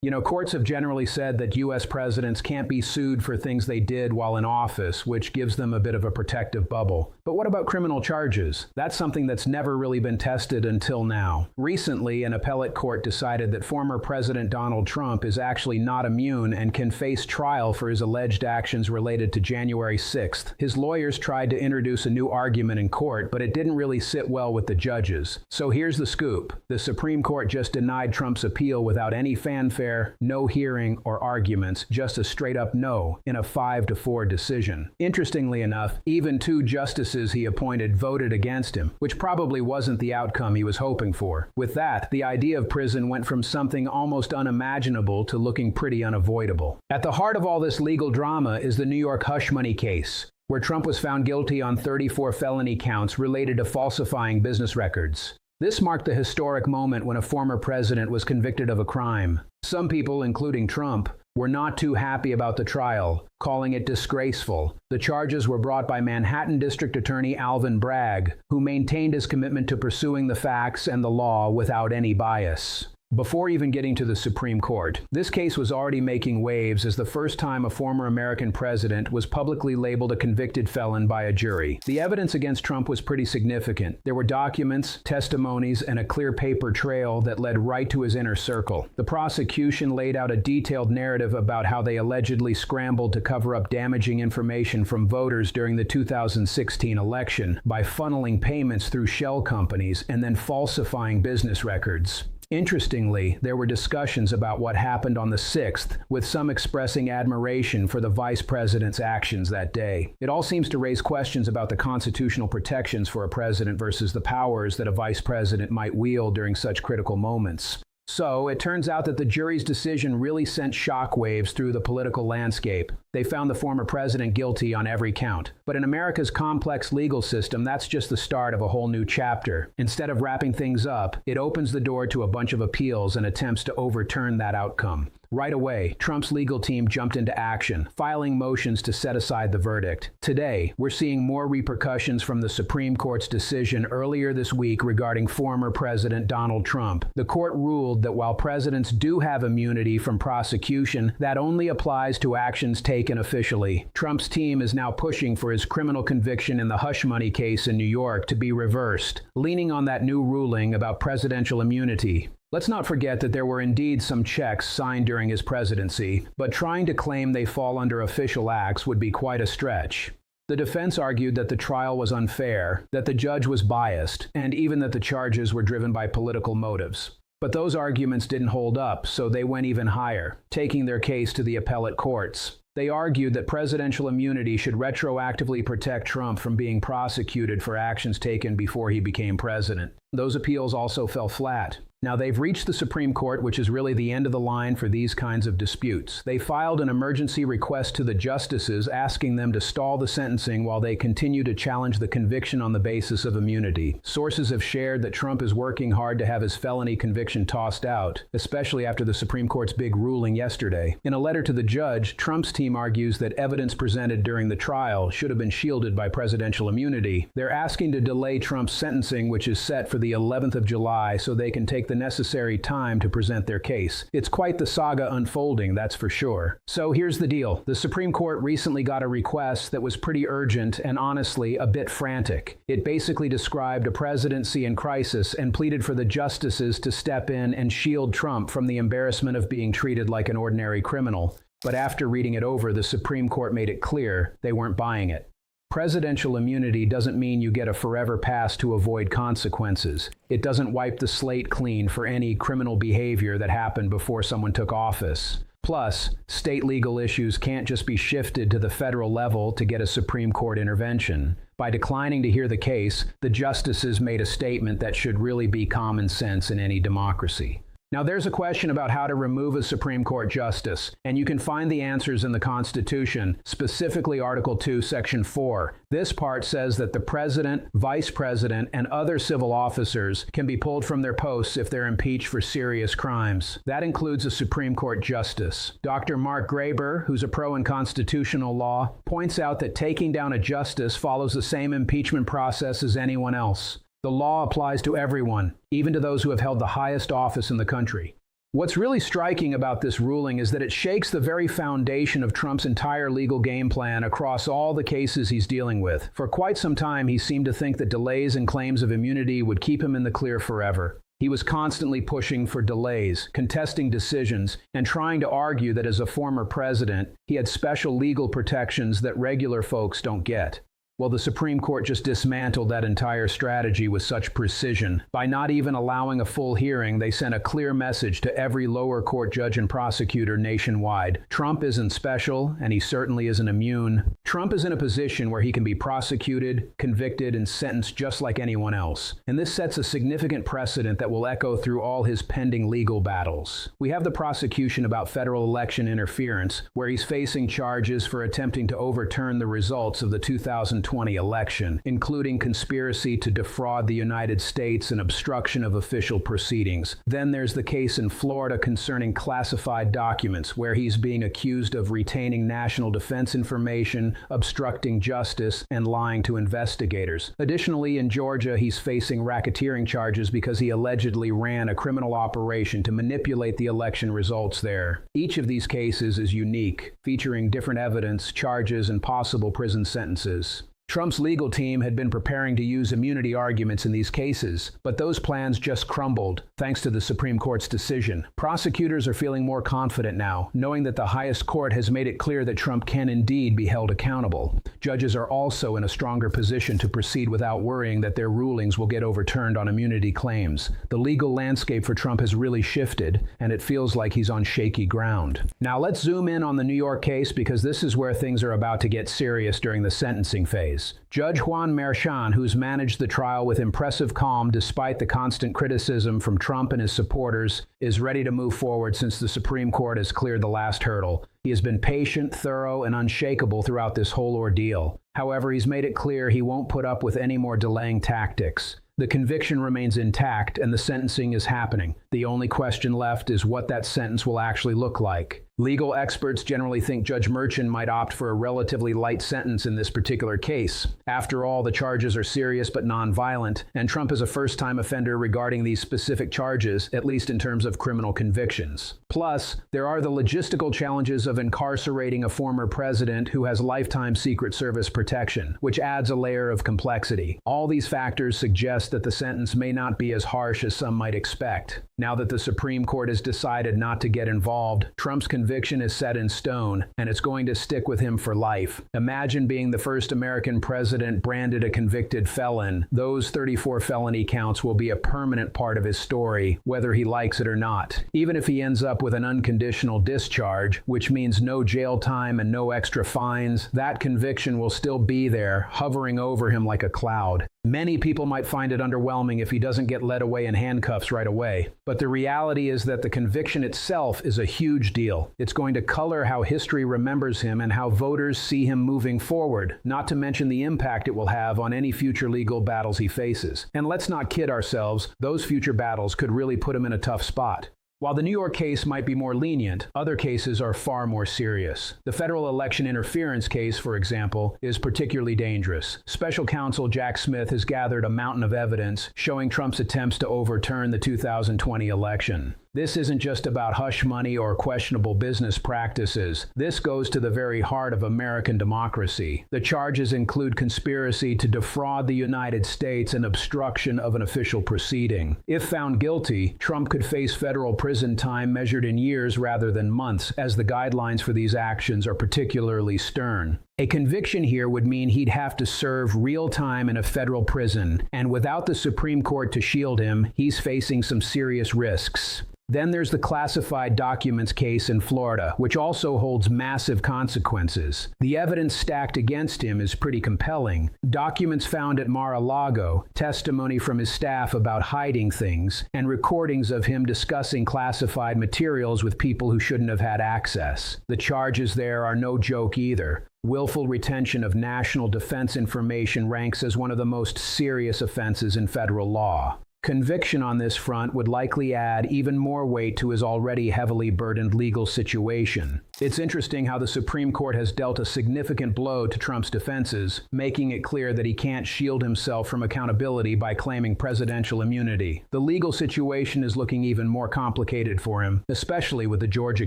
You know, courts have generally said that U.S. presidents can't be sued for things they did while in office, which gives them a bit of a protective bubble. But what about criminal charges? That's something that's never really been tested until now. Recently, an appellate court decided that former President Donald Trump is actually not immune and can face trial for his alleged actions related to January 6th. His lawyers tried to introduce a new argument in court, but it didn't really sit well with the judges. So here's the scoop. The Supreme Court just denied Trump's appeal without any fanfare, no hearing or arguments, just a straight-up no in a 5-4 decision. Interestingly enough, even 2 justices he appointed voted against him, which probably wasn't the outcome he was hoping for. With that, the idea of prison went from something almost unimaginable to looking pretty unavoidable. At the heart of all this legal drama is the New York hush money case, where Trump was found guilty on 34 felony counts related to falsifying business records. This marked the historic moment when a former president was convicted of a crime. Some people, including Trump, were not too happy about the trial, calling it disgraceful. The charges were brought by Manhattan District Attorney Alvin Bragg, who maintained his commitment to pursuing the facts and the law without any bias. Before even getting to the Supreme Court, this case was already making waves as the first time a former American president was publicly labeled a convicted felon by a jury. The evidence against Trump was pretty significant. There were documents, testimonies, and a clear paper trail that led right to his inner circle. The prosecution laid out a detailed narrative about how they allegedly scrambled to cover up damaging information from voters during the 2016 election by funneling payments through shell companies and then falsifying business records. Interestingly, there were discussions about what happened on the 6th, with some expressing admiration for the vice president's actions that day. It all seems to raise questions about the constitutional protections for a president versus the powers that a vice president might wield during such critical moments. So, it turns out that the jury's decision really sent shockwaves through the political landscape. They found the former president guilty on every count. But in America's complex legal system, that's just the start of a whole new chapter. Instead of wrapping things up, it opens the door to a bunch of appeals and attempts to overturn that outcome. Right away, Trump's legal team jumped into action, filing motions to set aside the verdict. Today, we're seeing more repercussions from the Supreme Court's decision earlier this week regarding former President Donald Trump. The court ruled that while presidents do have immunity from prosecution, that only applies to actions taken officially. Trump's team is now pushing for his criminal conviction in the hush money case in New York to be reversed, leaning on that new ruling about presidential immunity. Let's not forget that there were indeed some checks signed during his presidency, but trying to claim they fall under official acts would be quite a stretch. The defense argued that the trial was unfair, that the judge was biased, and even that the charges were driven by political motives. But those arguments didn't hold up, so they went even higher, taking their case to the appellate courts. They argued that presidential immunity should retroactively protect Trump from being prosecuted for actions taken before he became president. Those appeals also fell flat. Now, they've reached the Supreme Court, which is really the end of the line for these kinds of disputes. They filed an emergency request to the justices asking them to stall the sentencing while they continue to challenge the conviction on the basis of immunity. Sources have shared that Trump is working hard to have his felony conviction tossed out, especially after the Supreme Court's big ruling yesterday. In a letter to the judge, Trump's team argues that evidence presented during the trial should have been shielded by presidential immunity. They're asking to delay Trump's sentencing, which is set for the 11th of July, so they can take the necessary time to present their case. It's quite the saga unfolding, that's for sure. So here's the deal. The Supreme Court recently got a request that was pretty urgent and honestly a bit frantic. It basically described a presidency in crisis and pleaded for the justices to step in and shield Trump from the embarrassment of being treated like an ordinary criminal. But after reading it over, the Supreme Court made it clear they weren't buying it. Presidential immunity doesn't mean you get a forever pass to avoid consequences. It doesn't wipe the slate clean for any criminal behavior that happened before someone took office. Plus, state legal issues can't just be shifted to the federal level to get a Supreme Court intervention. By declining to hear the case, the justices made a statement that should really be common sense in any democracy. Now, there's a question about how to remove a Supreme Court justice, and you can find the answers in the Constitution, specifically Article 2, Section 4. This part says that the president, vice president, and other civil officers can be pulled from their posts if they're impeached for serious crimes. That includes a Supreme Court justice. Dr. Mark Graber, who's a pro in constitutional law, points out that taking down a justice follows the same impeachment process as anyone else. The law applies to everyone, even to those who have held the highest office in the country. What's really striking about this ruling is that it shakes the very foundation of Trump's entire legal game plan across all the cases he's dealing with. For quite some time, he seemed to think that delays and claims of immunity would keep him in the clear forever. He was constantly pushing for delays, contesting decisions, and trying to argue that as a former president, he had special legal protections that regular folks don't get. Well, the Supreme Court just dismantled that entire strategy with such precision. By not even allowing a full hearing, they sent a clear message to every lower court judge and prosecutor nationwide. Trump isn't special, and he certainly isn't immune. Trump is in a position where he can be prosecuted, convicted, and sentenced just like anyone else. And this sets a significant precedent that will echo through all his pending legal battles. We have the prosecution about federal election interference, where he's facing charges for attempting to overturn the results of the 2020 election, including conspiracy to defraud the United States and obstruction of official proceedings. Then there's the case in Florida concerning classified documents, where he's being accused of retaining national defense information, obstructing justice, and lying to investigators. Additionally, in Georgia, he's facing racketeering charges because he allegedly ran a criminal operation to manipulate the election results there. Each of these cases is unique, featuring different evidence, charges, and possible prison sentences. Trump's legal team had been preparing to use immunity arguments in these cases, but those plans just crumbled, thanks to the Supreme Court's decision. Prosecutors are feeling more confident now, knowing that the highest court has made it clear that Trump can indeed be held accountable. Judges are also in a stronger position to proceed without worrying that their rulings will get overturned on immunity claims. The legal landscape for Trump has really shifted, and it feels like he's on shaky ground. Now let's zoom in on the New York case, because this is where things are about to get serious during the sentencing phase. Judge Juan Merchan, who's managed the trial with impressive calm despite the constant criticism from Trump and his supporters, is ready to move forward since the Supreme Court has cleared the last hurdle. He has been patient, thorough, and unshakable throughout this whole ordeal. However, he's made it clear he won't put up with any more delaying tactics. The conviction remains intact, and the sentencing is happening. The only question left is what that sentence will actually look like. Legal experts generally think Judge Merchan might opt for a relatively light sentence in this particular case. After all, the charges are serious but non-violent, and Trump is a first-time offender regarding these specific charges, at least in terms of criminal convictions. Plus, there are the logistical challenges of incarcerating a former president who has lifetime Secret Service protection, which adds a layer of complexity. All these factors suggest that the sentence may not be as harsh as some might expect. Now that the Supreme Court has decided not to get involved, Trump's conviction is set in stone, and it's going to stick with him for life. Imagine being the first American president branded a convicted felon. Those 34 felony counts will be a permanent part of his story, whether he likes it or not. Even if he ends up with an unconditional discharge, which means no jail time and no extra fines, that conviction will still be there, hovering over him like a cloud. Many people might find it underwhelming if he doesn't get led away in handcuffs right away. But the reality is that the conviction itself is a huge deal. It's going to color how history remembers him and how voters see him moving forward, not to mention the impact it will have on any future legal battles he faces. And let's not kid ourselves, those future battles could really put him in a tough spot. While the New York case might be more lenient, other cases are far more serious. The federal election interference case, for example, is particularly dangerous. Special counsel Jack Smith has gathered a mountain of evidence showing Trump's attempts to overturn the 2020 election. This isn't just about hush money or questionable business practices. This goes to the very heart of American democracy. The charges include conspiracy to defraud the United States and obstruction of an official proceeding. If found guilty, Trump could face federal prison time measured in years rather than months, as the guidelines for these actions are particularly stern. A conviction here would mean he'd have to serve real time in a federal prison, and without the Supreme Court to shield him, he's facing some serious risks. Then there's the classified documents case in Florida, which also holds massive consequences. The evidence stacked against him is pretty compelling. Documents found at Mar-a-Lago, testimony from his staff about hiding things, and recordings of him discussing classified materials with people who shouldn't have had access. The charges there are no joke either. Willful retention of national defense information ranks as one of the most serious offenses in federal law. Conviction on this front would likely add even more weight to his already heavily burdened legal situation. It's interesting how the Supreme Court has dealt a significant blow to Trump's defenses, making it clear that he can't shield himself from accountability by claiming presidential immunity. The legal situation is looking even more complicated for him, especially with the Georgia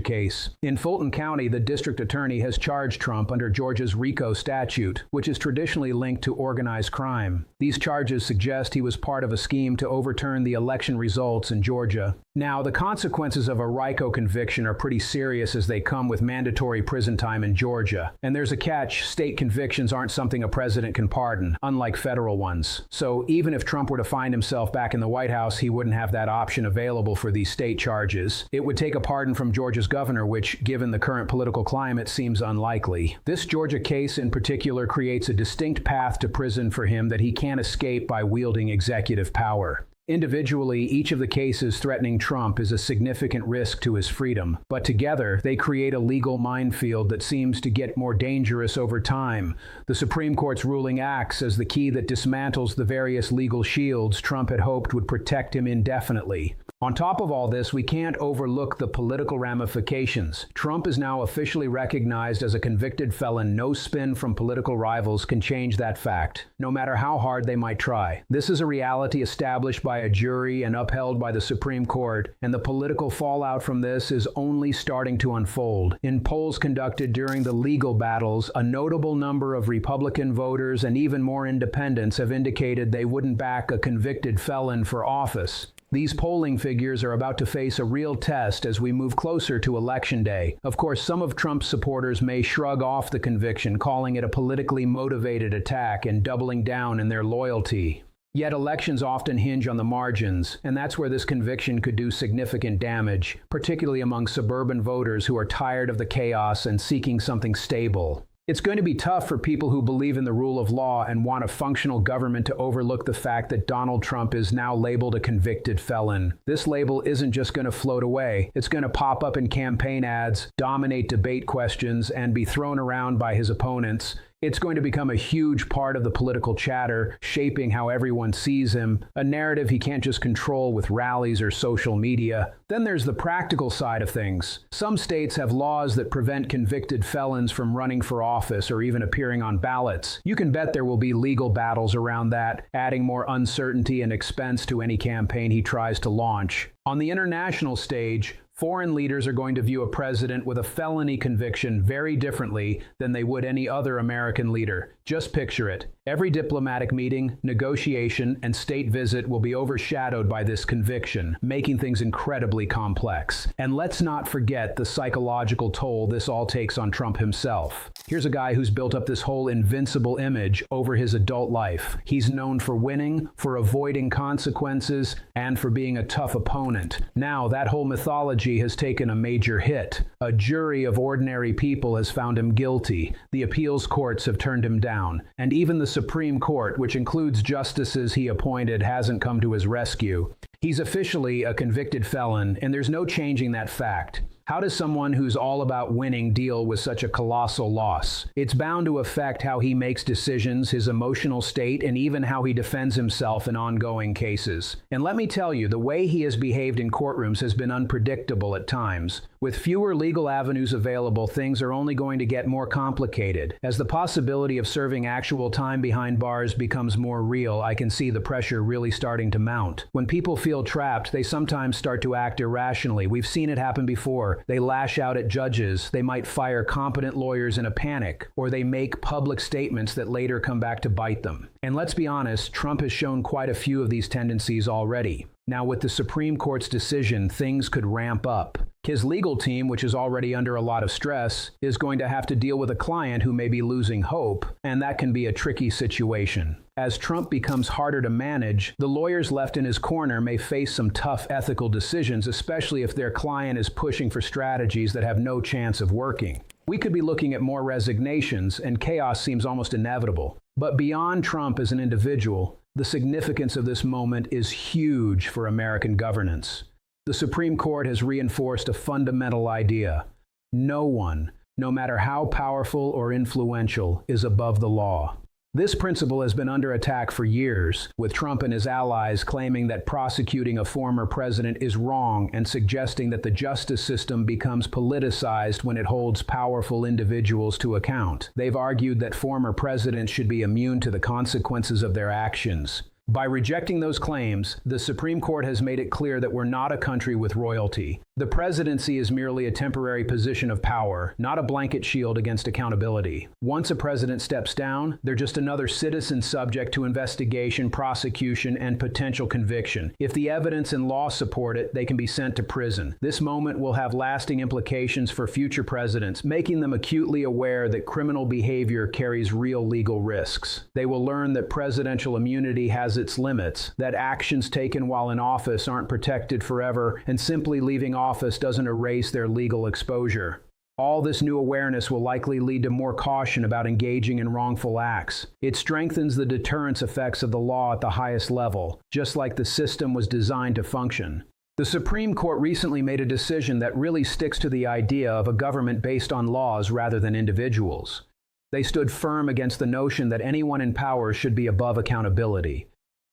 case. In Fulton County, the district attorney has charged Trump under Georgia's RICO statute, which is traditionally linked to organized crime. These charges suggest he was part of a scheme to overturn the election results in Georgia. Now, the consequences of a RICO conviction are pretty serious as they come with mandatory prison time in Georgia. And there's a catch: state convictions aren't something a president can pardon, unlike federal ones. So even if Trump were to find himself back in the White House, he wouldn't have that option available for these state charges. It would take a pardon from Georgia's governor, which, given the current political climate, seems unlikely. This Georgia case in particular creates a distinct path to prison for him that he can't escape by wielding executive power. Individually, each of the cases threatening Trump is a significant risk to his freedom, but together they create a legal minefield that seems to get more dangerous over time. The Supreme Court's ruling acts as the key that dismantles the various legal shields Trump had hoped would protect him indefinitely. On top of all this, we can't overlook the political ramifications. Trump is now officially recognized as a convicted felon. No spin from political rivals can change that fact, no matter how hard they might try. This is a reality established by a jury and upheld by the Supreme Court, and the political fallout from this is only starting to unfold. In polls conducted during the legal battles, a notable number of Republican voters and even more independents have indicated they wouldn't back a convicted felon for office. These polling figures are about to face a real test as we move closer to Election Day. Of course, some of Trump's supporters may shrug off the conviction, calling it a politically motivated attack and doubling down in their loyalty. Yet elections often hinge on the margins, and that's where this conviction could do significant damage, particularly among suburban voters who are tired of the chaos and seeking something stable. It's going to be tough for people who believe in the rule of law and want a functional government to overlook the fact that Donald Trump is now labeled a convicted felon. This label isn't just going to float away. It's going to pop up in campaign ads, dominate debate questions, and be thrown around by his opponents. It's going to become a huge part of the political chatter, shaping how everyone sees him, a narrative he can't just control with rallies or social media. Then there's the practical side of things. Some states have laws that prevent convicted felons from running for office or even appearing on ballots. You can bet there will be legal battles around that, adding more uncertainty and expense to any campaign he tries to launch. On the international stage, foreign leaders are going to view a president with a felony conviction very differently than they would any other American leader. Just picture it. Every diplomatic meeting, negotiation, and state visit will be overshadowed by this conviction, making things incredibly complex. And let's not forget the psychological toll this all takes on Trump himself. Here's a guy who's built up this whole invincible image over his adult life. He's known for winning, for avoiding consequences, and for being a tough opponent. Now, that whole mythology has taken a major hit. A jury of ordinary people has found him guilty. The appeals courts have turned him down. And even the Supreme Court, which includes justices he appointed, hasn't come to his rescue. He's officially a convicted felon, and there's no changing that fact. How does someone who's all about winning deal with such a colossal loss? It's bound to affect how he makes decisions, his emotional state, and even how he defends himself in ongoing cases. And let me tell you, the way he has behaved in courtrooms has been unpredictable at times. With fewer legal avenues available, things are only going to get more complicated. As the possibility of serving actual time behind bars becomes more real, I can see the pressure really starting to mount. When people feel trapped, they sometimes start to act irrationally. We've seen it happen before. They lash out at judges, they might fire competent lawyers in a panic, or they make public statements that later come back to bite them. And let's be honest, Trump has shown quite a few of these tendencies already. Now, with the Supreme Court's decision, things could ramp up. His legal team, which is already under a lot of stress, is going to have to deal with a client who may be losing hope, and that can be a tricky situation. As Trump becomes harder to manage, the lawyers left in his corner may face some tough ethical decisions, especially if their client is pushing for strategies that have no chance of working. We could be looking at more resignations, and chaos seems almost inevitable. But beyond Trump as an individual, the significance of this moment is huge for American governance. The Supreme Court has reinforced a fundamental idea. No one, no matter how powerful or influential, is above the law. This principle has been under attack for years, with Trump and his allies claiming that prosecuting a former president is wrong and suggesting that the justice system becomes politicized when it holds powerful individuals to account. They've argued that former presidents should be immune to the consequences of their actions. By rejecting those claims, the Supreme Court has made it clear that we're not a country with royalty. The presidency is merely a temporary position of power, not a blanket shield against accountability. Once a president steps down, they're just another citizen subject to investigation, prosecution, and potential conviction. If the evidence and law support it, they can be sent to prison. This moment will have lasting implications for future presidents, making them acutely aware that criminal behavior carries real legal risks. They will learn that presidential immunity has its limits, that actions taken while in office aren't protected forever, and simply leaving office doesn't erase their legal exposure. All this new awareness will likely lead to more caution about engaging in wrongful acts. It strengthens the deterrence effects of the law at the highest level, just like the system was designed to function. The Supreme Court recently made a decision that really sticks to the idea of a government based on laws rather than individuals. They stood firm against the notion that anyone in power should be above accountability.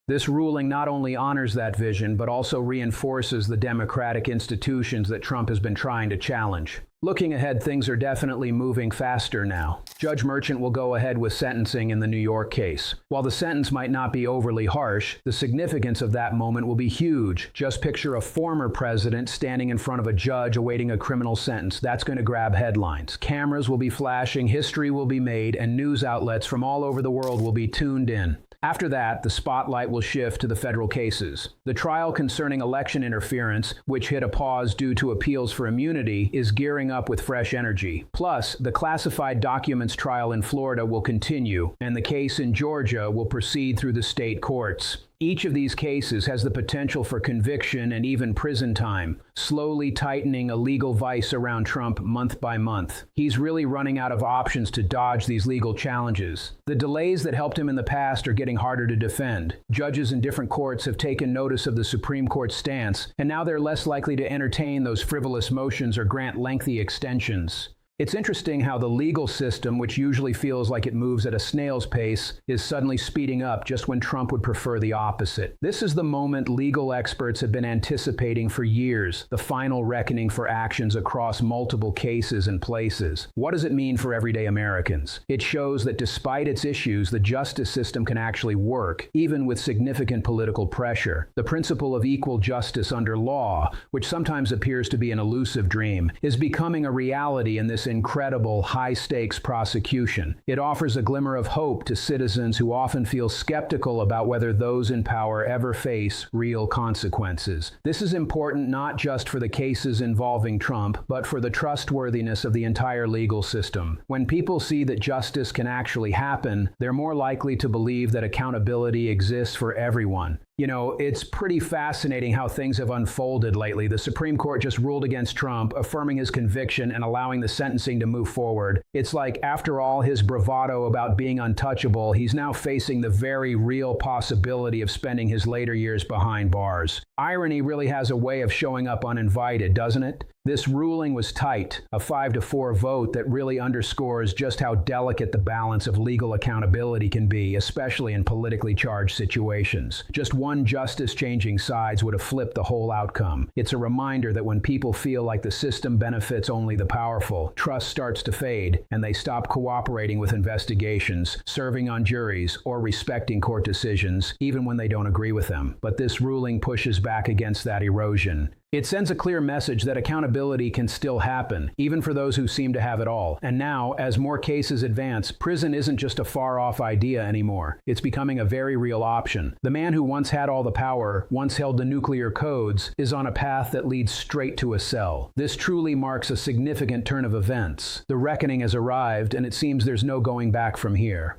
This ruling not only honors that vision, but also reinforces the democratic institutions that Trump has been trying to challenge. Looking ahead, things are definitely moving faster now. Judge Merchant will go ahead with sentencing in the New York case. While the sentence might not be overly harsh, the significance of that moment will be huge. Just picture a former president standing in front of a judge awaiting a criminal sentence. That's going to grab headlines. Cameras will be flashing, history will be made, and news outlets from all over the world will be tuned in. After that, the spotlight will shift to the federal cases. The trial concerning election interference, which hit a pause due to appeals for immunity, is gearing up with fresh energy. Plus, the classified documents trial in Florida will continue, and the case in Georgia will proceed through the state courts. Each of these cases has the potential for conviction and even prison time, slowly tightening a legal vice around Trump month by month. He's really running out of options to dodge these legal challenges. The delays that helped him in the past are getting harder to defend. Judges in different courts have taken notice of the Supreme Court's stance, and now they're less likely to entertain those frivolous motions or grant lengthy extensions. It's interesting how the legal system, which usually feels like it moves at a snail's pace, is suddenly speeding up just when Trump would prefer the opposite. This is the moment legal experts have been anticipating for years, the final reckoning for actions across multiple cases and places. What does it mean for everyday Americans? It shows that despite its issues, the justice system can actually work, even with significant political pressure. The principle of equal justice under law, which sometimes appears to be an elusive dream, is becoming a reality in this incredible, high-stakes prosecution. It offers a glimmer of hope to citizens who often feel skeptical about whether those in power ever face real consequences. This is important not just for the cases involving Trump, but for the trustworthiness of the entire legal system. When people see that justice can actually happen, they're more likely to believe that accountability exists for everyone. You know, it's pretty fascinating how things have unfolded lately. The Supreme Court just ruled against Trump, affirming his conviction and allowing the sentencing to move forward. It's like after all his bravado about being untouchable, he's now facing the very real possibility of spending his later years behind bars. Irony really has a way of showing up uninvited, doesn't it? This ruling was tight, a 5-4 vote that really underscores just how delicate the balance of legal accountability can be, especially in politically charged situations. Just one justice changing sides would have flipped the whole outcome. It's a reminder that when people feel like the system benefits only the powerful, trust starts to fade, and they stop cooperating with investigations, serving on juries, or respecting court decisions, even when they don't agree with them. But this ruling pushes back against that erosion. It sends a clear message that accountability can still happen, even for those who seem to have it all. And now, as more cases advance, prison isn't just a far-off idea anymore. It's becoming a very real option. The man who once had all the power, once held the nuclear codes, is on a path that leads straight to a cell. This truly marks a significant turn of events. The reckoning has arrived, and it seems there's no going back from here.